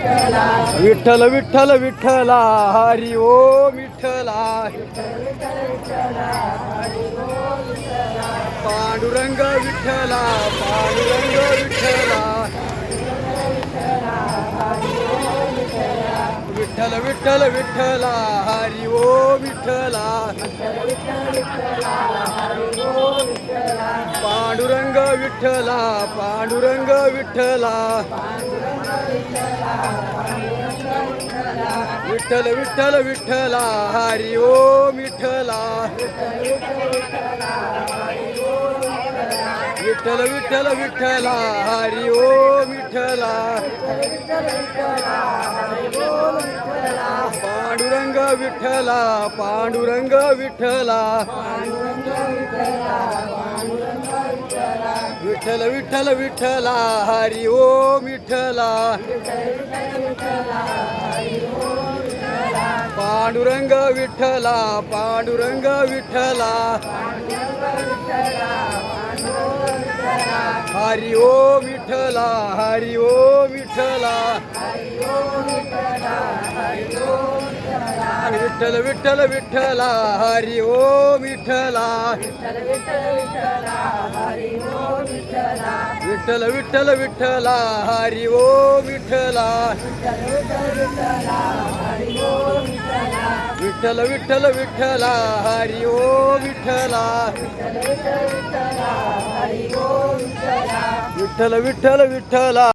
Vitthal Vitthal Vitthala Hari Om Vitthala Panduranga Vitthala Panduranga Vitthala Vitthal Vitthal Vitthala Hari Om Vitthala Panduranga Vitthala Panduranga Vitthala Vitthal Vitthal Vitthala Hari Om Vitthala Vitthal Vitthal Vitthala Hari Om Vitthala Panduranga Vitthala Panduranga Vitthala Vitthal Vitthal Vitthala Hari Om Vitthala Panduranga Vitthala Panduranga Vitthala Hari Om Vitthala Hari Om Vitthala Vitthal Vitthal Vitthala Hari Om Vitthala Vitthal Vitthal Vitthala Hari Om Vitthala Vitthal Vitthal Vitthala Hari Om Vitthala Vitthal Vitthal Vitthala